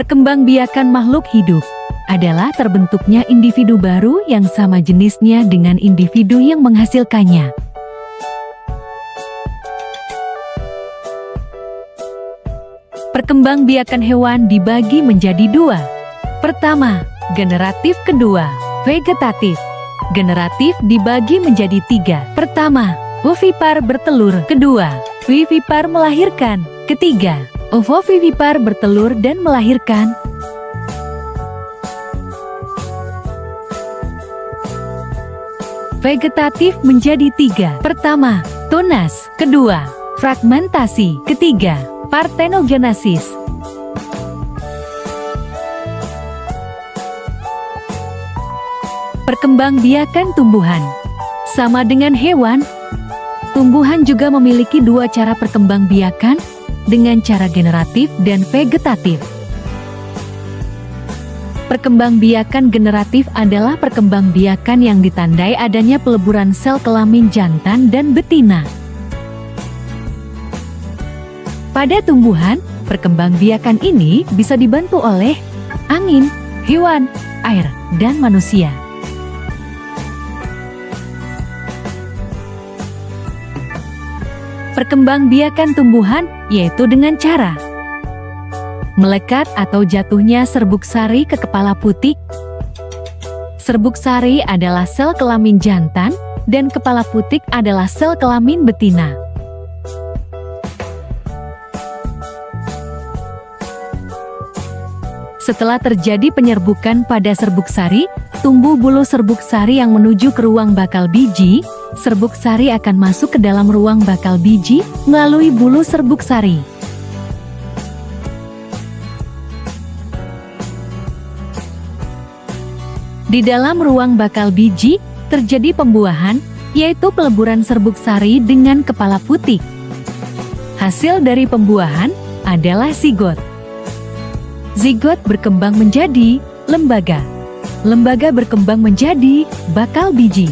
Perkembangbiakan makhluk hidup adalah terbentuknya individu baru yang sama jenisnya dengan individu yang menghasilkannya. Perkembangbiakan hewan dibagi menjadi dua. Pertama, generatif, kedua, vegetatif. Generatif dibagi menjadi tiga. Pertama, ovipar bertelur. Kedua, vivipar melahirkan. Ketiga, ovovivipar bertelur dan melahirkan. Vegetatif menjadi tiga. Pertama, tunas. Kedua, fragmentasi. Ketiga, partenogenesis. Perkembangbiakan tumbuhan sama dengan hewan, tumbuhan juga memiliki dua cara perkembangbiakan dengan cara generatif dan vegetatif. Perkembangbiakan generatif adalah perkembangbiakan yang ditandai adanya peleburan sel kelamin jantan dan betina. Pada tumbuhan, perkembangbiakan ini bisa dibantu oleh angin, hewan, air, dan manusia. Perkembangbiakan tumbuhan yaitu dengan cara melekat atau jatuhnya serbuk sari ke kepala putik. Serbuk sari adalah sel kelamin jantan dan kepala putik adalah sel kelamin betina. Setelah terjadi penyerbukan pada serbuk sari, tumbuh bulu serbuk sari yang menuju ke ruang bakal biji. Serbuk sari akan masuk ke dalam ruang bakal biji melalui bulu serbuk sari. Di dalam ruang bakal biji, terjadi pembuahan, yaitu peleburan serbuk sari dengan kepala putik. Hasil dari pembuahan adalah zigot. Zigot berkembang menjadi lembaga. Lembaga berkembang menjadi bakal biji.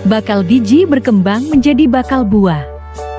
Bakal biji berkembang menjadi bakal buah.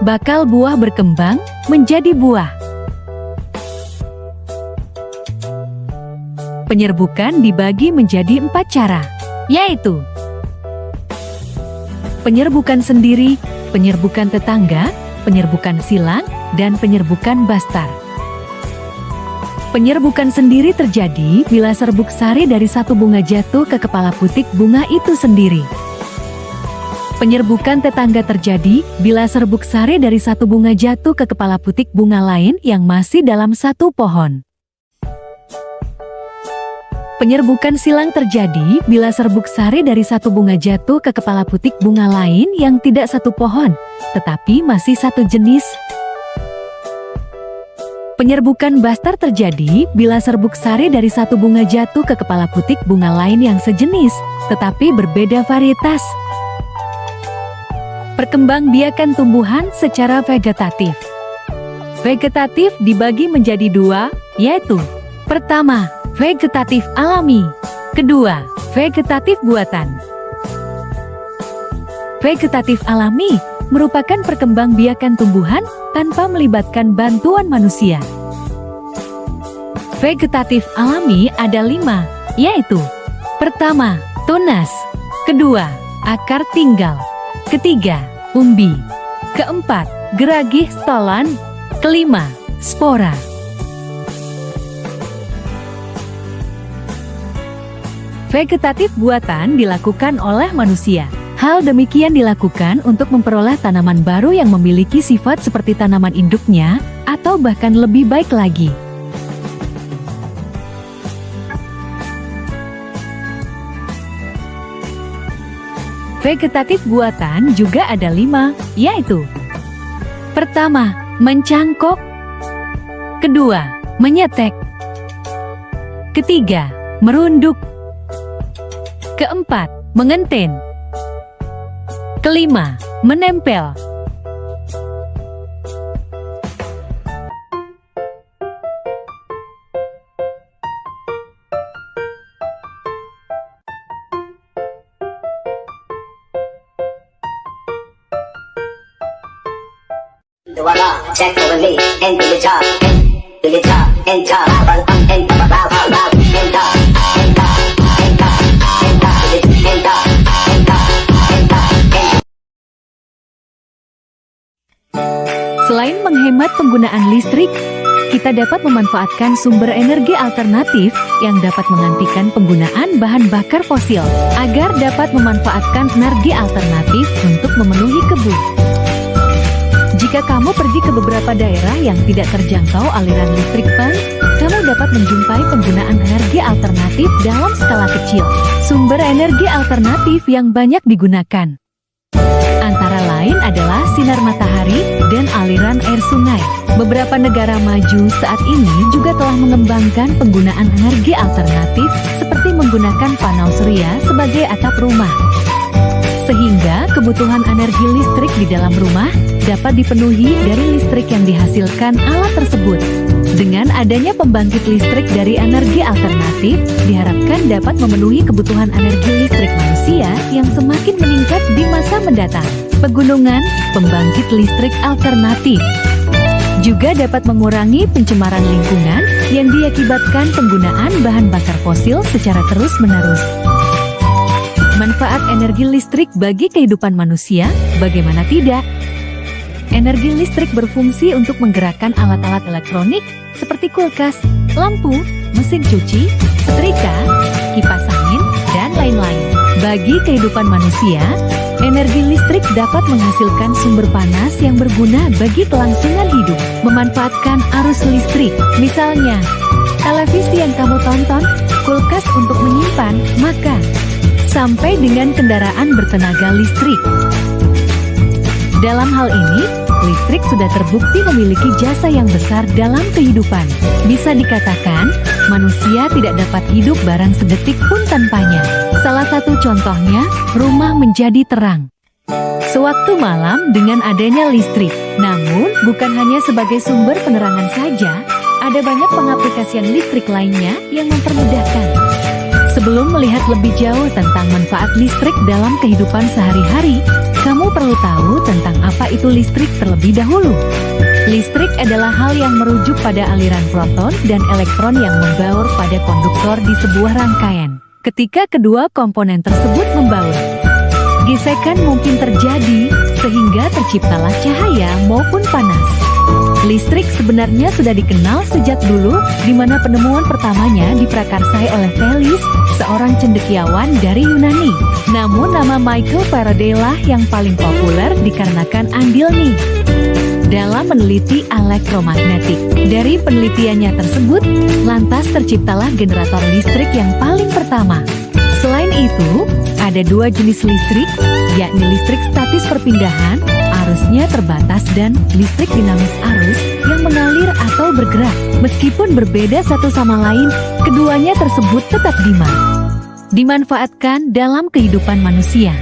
Bakal buah berkembang menjadi buah. Penyerbukan dibagi menjadi 4 cara, yaitu penyerbukan sendiri, penyerbukan tetangga, penyerbukan silang, dan penyerbukan bastar. Penyerbukan sendiri terjadi bila serbuk sari dari satu bunga jatuh ke kepala putik bunga itu sendiri. Penyerbukan tetangga terjadi bila serbuk sari dari satu bunga jatuh ke kepala putik bunga lain yang masih dalam satu pohon. Penyerbukan silang terjadi bila serbuk sari dari satu bunga jatuh ke kepala putik bunga lain yang tidak satu pohon, tetapi masih satu jenis. Penyerbukan bastar terjadi bila serbuk sari dari satu bunga jatuh ke kepala putik bunga lain yang sejenis, tetapi berbeda varietas. Perkembangbiakan tumbuhan secara vegetatif. Vegetatif dibagi menjadi dua, yaitu pertama, vegetatif alami. Kedua, vegetatif buatan. Vegetatif alami merupakan perkembangbiakan tumbuhan tanpa melibatkan bantuan manusia. Vegetatif alami ada 5, yaitu pertama, tunas. Kedua, akar tinggal. Ketiga, umbi. Keempat, geragih stolan. Kelima, spora. Vegetatif buatan dilakukan oleh manusia. Hal demikian dilakukan untuk memperoleh tanaman baru yang memiliki sifat seperti tanaman induknya, atau bahkan lebih baik lagi. Vegetatif buatan juga ada 5, yaitu pertama, mencangkok. Kedua, menyetek. Ketiga, merunduk. Keempat, mengenten. Kelima, menempel. Voila, check over me, into the job. Selain menghemat penggunaan listrik, kita dapat memanfaatkan sumber energi alternatif yang dapat menggantikan penggunaan bahan bakar fosil agar dapat memanfaatkan energi alternatif untuk memenuhi kebutuhan. Jika kamu pergi ke beberapa daerah yang tidak terjangkau aliran listrik PAN, kamu dapat menjumpai penggunaan energi alternatif dalam skala kecil. Sumber energi alternatif yang banyak digunakan antara lain adalah sinar matahari dan aliran air sungai. Beberapa negara maju saat ini juga telah mengembangkan penggunaan energi alternatif seperti menggunakan panel surya sebagai atap rumah. Sehingga kebutuhan energi listrik di dalam rumah dapat dipenuhi dari listrik yang dihasilkan alat tersebut. Dengan adanya pembangkit listrik dari energi alternatif, diharapkan dapat memenuhi kebutuhan energi listrik manusia yang semakin meningkat di masa mendatang. Pegunungan, pembangkit listrik alternatif juga dapat mengurangi pencemaran lingkungan yang diakibatkan penggunaan bahan bakar fosil secara terus-menerus. Manfaat energi listrik bagi kehidupan manusia, bagaimana tidak? Energi listrik berfungsi untuk menggerakkan alat-alat elektronik seperti kulkas, lampu, mesin cuci, setrika, kipas angin, dan lain-lain. Bagi kehidupan manusia, energi listrik dapat menghasilkan sumber panas yang berguna bagi kelangsungan hidup. Memanfaatkan arus listrik, misalnya televisi yang kamu tonton, kulkas untuk menyimpan, makan, sampai dengan kendaraan bertenaga listrik. Dalam hal ini, listrik sudah terbukti memiliki jasa yang besar dalam kehidupan. Bisa dikatakan, manusia tidak dapat hidup barang sedetik pun tanpanya. Salah satu contohnya, rumah menjadi terang sewaktu malam dengan adanya listrik. Namun, bukan hanya sebagai sumber penerangan saja, ada banyak pengaplikasian listrik lainnya yang mempermudahkan. Sebelum melihat lebih jauh tentang manfaat listrik dalam kehidupan sehari-hari, kamu perlu tahu tentang apa itu listrik terlebih dahulu. Listrik adalah hal yang merujuk pada aliran proton dan elektron yang membaur pada konduktor di sebuah rangkaian. Ketika kedua komponen tersebut membaur, gesekan mungkin terjadi sehingga terciptalah cahaya maupun panas. Listrik sebenarnya sudah dikenal sejak dulu, di mana penemuan pertamanya diprakarsai oleh Thales, seorang cendekiawan dari Yunani. Namun nama Michael Faraday lah yang paling populer dikarenakan andilnya dalam meneliti elektromagnetik. Dari penelitiannya tersebut, lantas terciptalah generator listrik yang paling pertama. Selain itu, ada dua jenis listrik, yakni listrik statis perpindahan, arusnya terbatas, dan listrik dinamis arus yang mengalir atau bergerak. Meskipun berbeda satu sama lain, keduanya tersebut tetap dimanfaatkan dalam kehidupan manusia.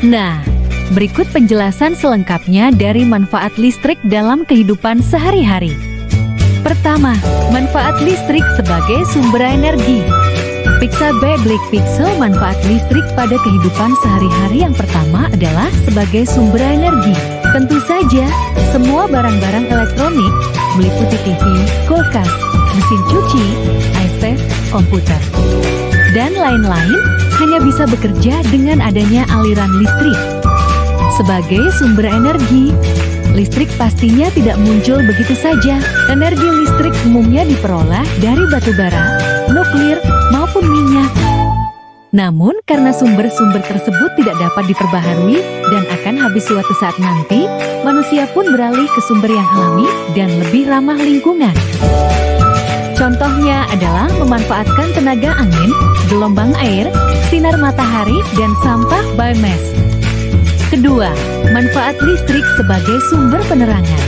Nah, berikut penjelasan selengkapnya dari manfaat listrik dalam kehidupan sehari-hari. Pertama, manfaat listrik sebagai sumber energi. Pixabay Black Pixel. Manfaat listrik pada kehidupan sehari-hari yang pertama adalah sebagai sumber energi. Tentu saja, semua barang-barang elektronik, meliputi TV, kulkas, mesin cuci, AC, komputer, dan lain-lain, hanya bisa bekerja dengan adanya aliran listrik. Sebagai sumber energi, listrik pastinya tidak muncul begitu saja. Energi listrik umumnya diperoleh dari batu bara, nuklir, maupun minyak. Namun, karena sumber-sumber tersebut tidak dapat diperbaharui dan akan habis suatu saat nanti, manusia pun beralih ke sumber yang alami dan lebih ramah lingkungan. Contohnya adalah memanfaatkan tenaga angin, gelombang air, sinar matahari, dan sampah biomass. Kedua, manfaat listrik sebagai sumber penerangan.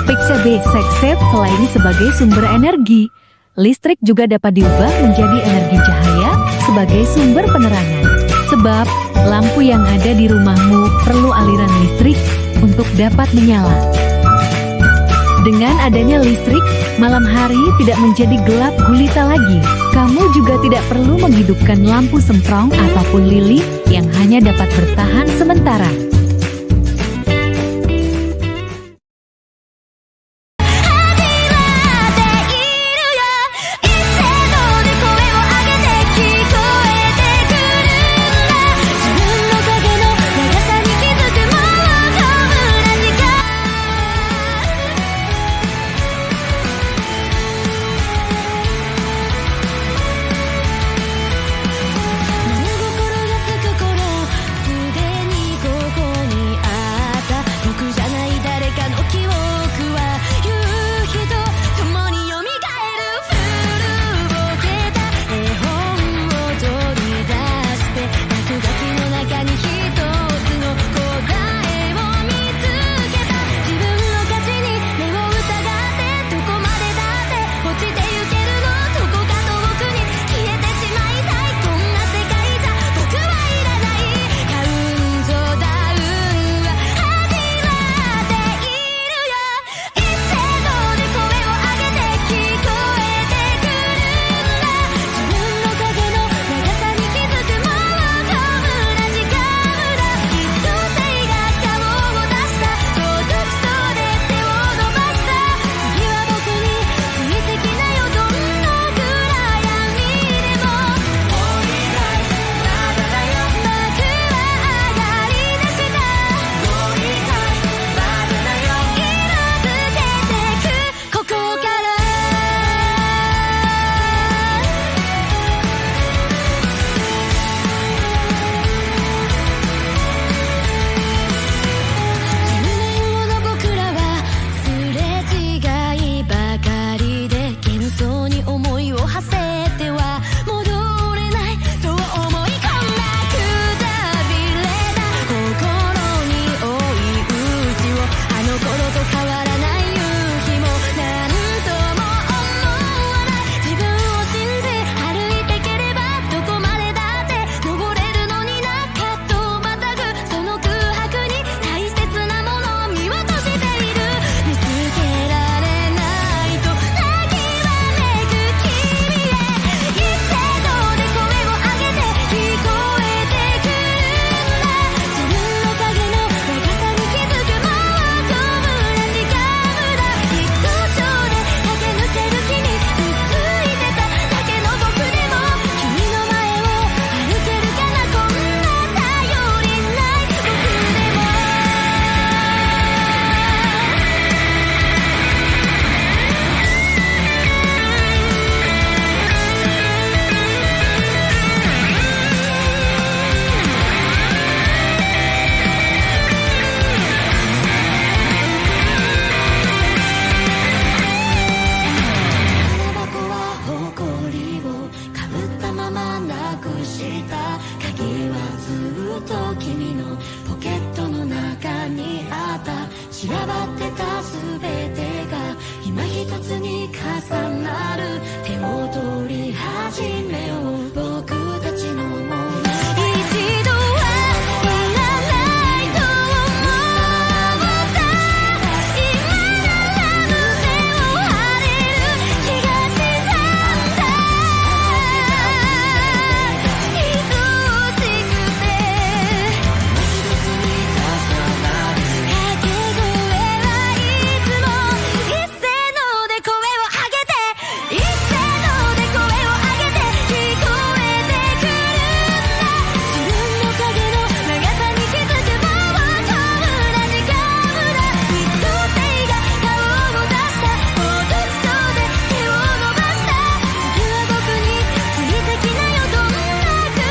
Pixabay Safe selain sebagai sumber energi, listrik juga dapat diubah menjadi energi cahaya sebagai sumber penerangan. Sebab, lampu yang ada di rumahmu perlu aliran listrik untuk dapat menyala. Dengan adanya listrik, malam hari tidak menjadi gelap gulita lagi. Kamu juga tidak perlu menghidupkan lampu semprong ataupun lilin yang hanya dapat bertahan sementara. と君のポケットの中にあった散らばってた全てが今一つに重なる手を取り始めよう僕たちのもの一度はいらないと思った今なら胸を張れる気がしたんだ愛しくて一つに重なる掛け声はいつも一斉ので声を上げて一斉ので声を上げて聞こえてくるんだ自分の影の長さに気づくもうこんな時間だ一等星が顔を出したもう独走で手を伸ばした次は僕についてきなよどんな暗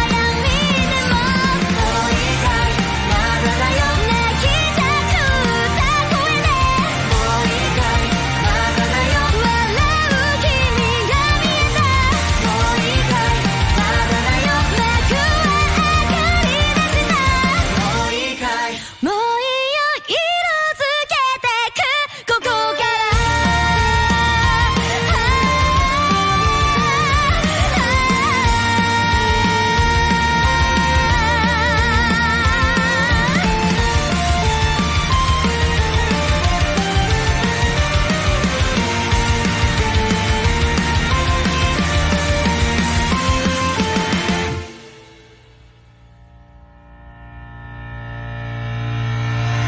闇でももう一回まだだよ泣きたくた声でもう一回まだだよ笑う君が見えたもう一回まだだよ幕は上がりだしたもう一回もういいよ色づけてくここから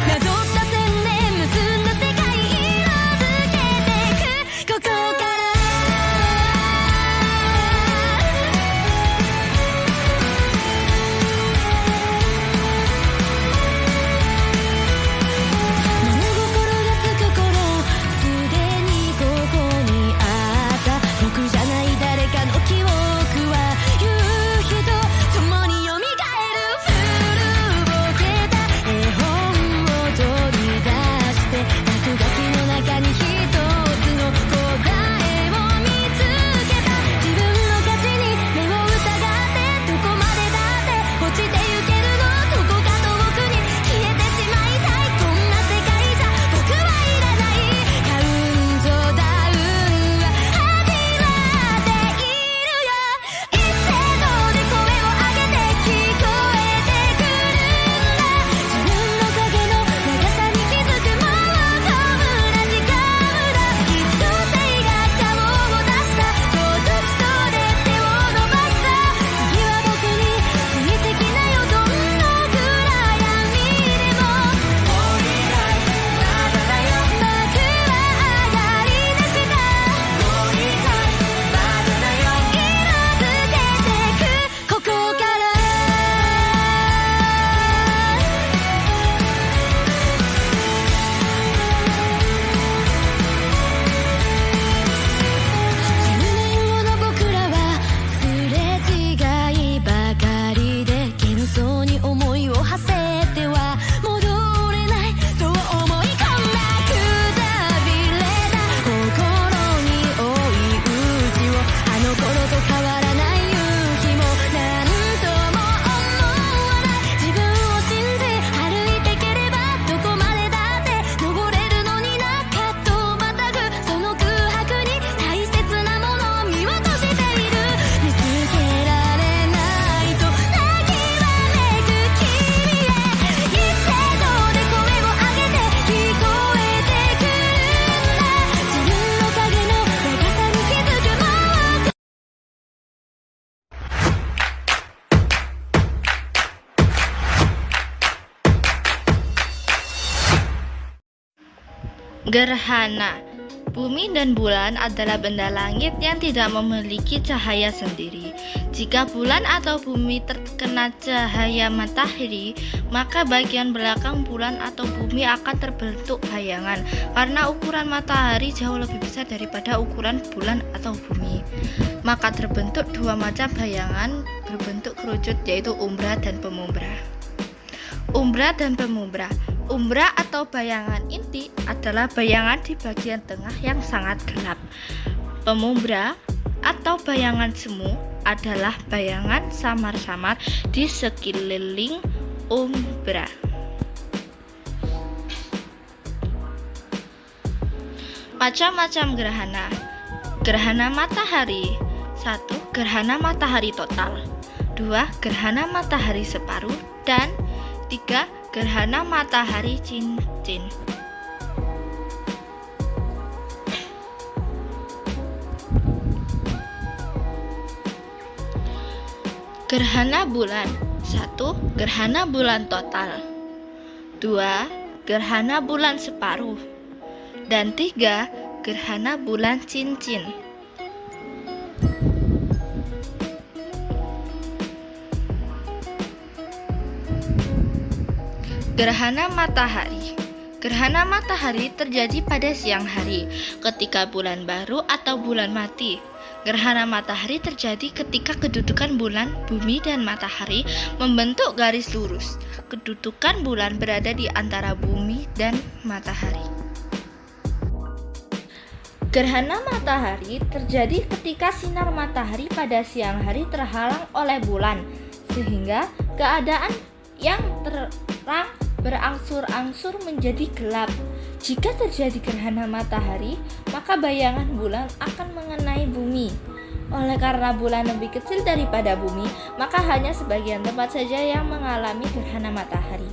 なぞった線で結んだ世界色づけてくここから物心がつく頃すでにここにあった僕じゃない誰かの記憶は夕日と共に蘇る古ぼけた絵本を取り出して落書きの中に一つの答えを見つけた自分の価値に目を疑ってどこまでだって落ちてゆけるのどこか遠くに消えてしまいたいこんな世界じゃ僕はいらないカウントダウンは始まっているよ一斉ので声を上げて聞こえてくるんだ自分の影の長さに気づくもうこんな時間だ一等星が顔を出したそう独走で手を伸ばした次は僕についてきなよどんな暗闇でももう一回まだだよ幕は上がりだしたもう一回まだだよ色づけてくここから10年後の僕らはすれ違いばかりで謙遜に思いを馳せては戻れないと思い込んだくたびれた心に追い打ちをあの頃と変わらない夕日もなんとも思わない自分を信じ歩いてければどこまでだって登れるのになかとまたぐその空白に大切なものを見落としている見つけられないと泣きわめく君へ一斉ので声を上げて聞こえてくるんだ自分の影の長さに気づくもうGerhana. Bumi dan bulan adalah benda langit yang tidak memiliki cahaya sendiri. Jika bulan atau bumi terkena cahaya matahari, maka bagian belakang bulan atau bumi akan terbentuk bayangan karena ukuran matahari jauh lebih besar daripada ukuran bulan atau bumi. Maka terbentuk dua macam bayangan berbentuk kerucut, yaitu umbra dan pemumbra. Umbra dan pemumbra. Umbra atau bayangan inti adalah bayangan di bagian tengah yang sangat gelap. Pemumbra atau bayangan semu adalah bayangan samar-samar di sekeliling umbra. Macam-macam gerhana. Gerhana matahari. 1. Gerhana matahari total. 2. Gerhana matahari separuh. Dan 3. Gerhana matahari cincin. Gerhana bulan. 1. Gerhana bulan total. 2. Gerhana bulan separuh. Dan 3. Gerhana bulan cincin. Gerhana matahari. Gerhana matahari terjadi pada siang hari, ketika bulan baru atau bulan mati. Gerhana matahari terjadi ketika kedudukan bulan, bumi, dan matahari membentuk garis lurus. Kedudukan bulan berada di antara bumi dan matahari. Gerhana matahari terjadi ketika sinar matahari pada siang hari terhalang oleh bulan, sehingga keadaan yang terang berangsur-angsur menjadi gelap. Jika terjadi gerhana matahari, maka bayangan bulan akan mengenai bumi. Oleh karena bulan lebih kecil daripada bumi, maka hanya sebagian tempat saja yang mengalami gerhana matahari.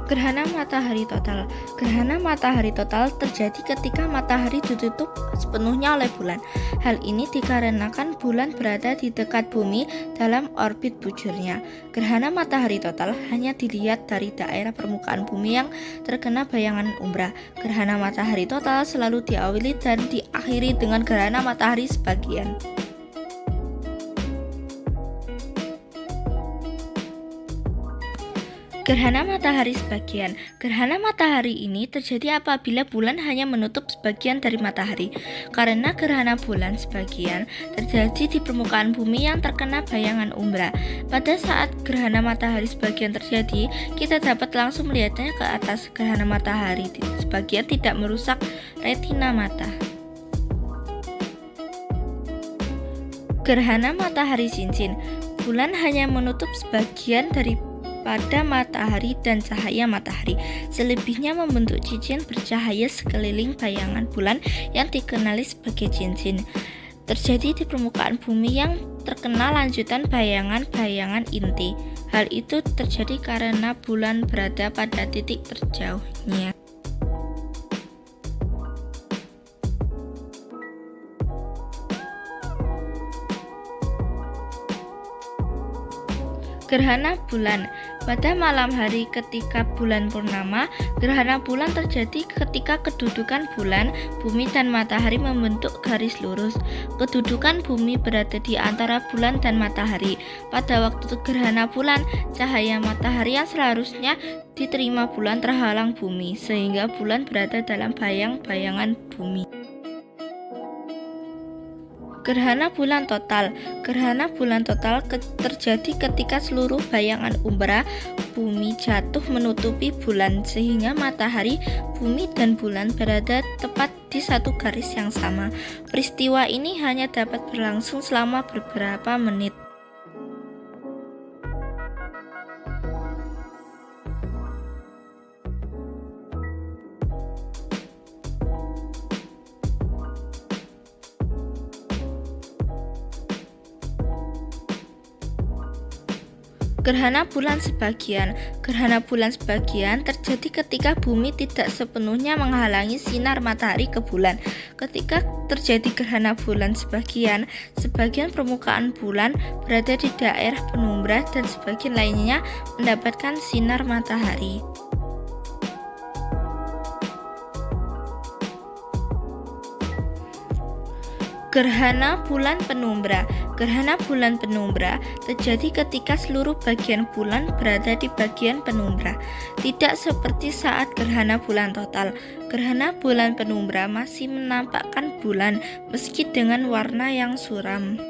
Gerhana matahari total. Gerhana matahari total terjadi ketika matahari ditutup sepenuhnya oleh bulan. Hal ini dikarenakan bulan berada di dekat bumi dalam orbit bujurnya. Gerhana matahari total hanya dilihat dari daerah permukaan bumi yang terkena bayangan umbra. Gerhana matahari total selalu diawali dan diakhiri dengan gerhana matahari sebagian. Gerhana matahari sebagian. Gerhana matahari ini terjadi apabila bulan hanya menutup sebagian dari matahari. Karena gerhana bulan sebagian terjadi di permukaan bumi yang terkena bayangan umbra. Pada saat gerhana matahari sebagian terjadi, kita dapat langsung melihatnya ke atas. Gerhana matahari sebagian tidak merusak retina mata. Gerhana matahari cincin. Bulan hanya menutup sebagian pada matahari dan cahaya matahari. Selebihnya membentuk cincin bercahaya sekeliling bayangan bulan yang dikenali sebagai cincin. Terjadi di permukaan bumi yang terkena lanjutan bayangan-bayangan inti. Hal itu terjadi karena bulan berada pada titik terjauhnya. Gerhana bulan. Pada malam hari ketika bulan purnama, gerhana bulan terjadi ketika kedudukan bulan, bumi, dan matahari membentuk garis lurus. Kedudukan bumi berada di antara bulan dan matahari. Pada waktu gerhana bulan, cahaya matahari yang seharusnya diterima bulan terhalang bumi, sehingga bulan berada dalam bayang-bayangan bumi. Gerhana bulan total. Gerhana bulan total terjadi ketika seluruh bayangan umbra bumi jatuh menutupi bulan, sehingga matahari, bumi, dan bulan berada tepat di satu garis yang sama. Peristiwa ini hanya dapat berlangsung selama beberapa menit. Gerhana bulan sebagian. Gerhana bulan sebagian terjadi ketika bumi tidak sepenuhnya menghalangi sinar matahari ke bulan. Ketika terjadi gerhana bulan sebagian, sebagian permukaan bulan berada di daerah penumbra dan sebagian lainnya mendapatkan sinar matahari. Gerhana bulan penumbra. Gerhana bulan penumbra terjadi ketika seluruh bagian bulan berada di bagian penumbra. Tidak seperti saat gerhana bulan total. Gerhana bulan penumbra masih menampakkan bulan meski dengan warna yang suram.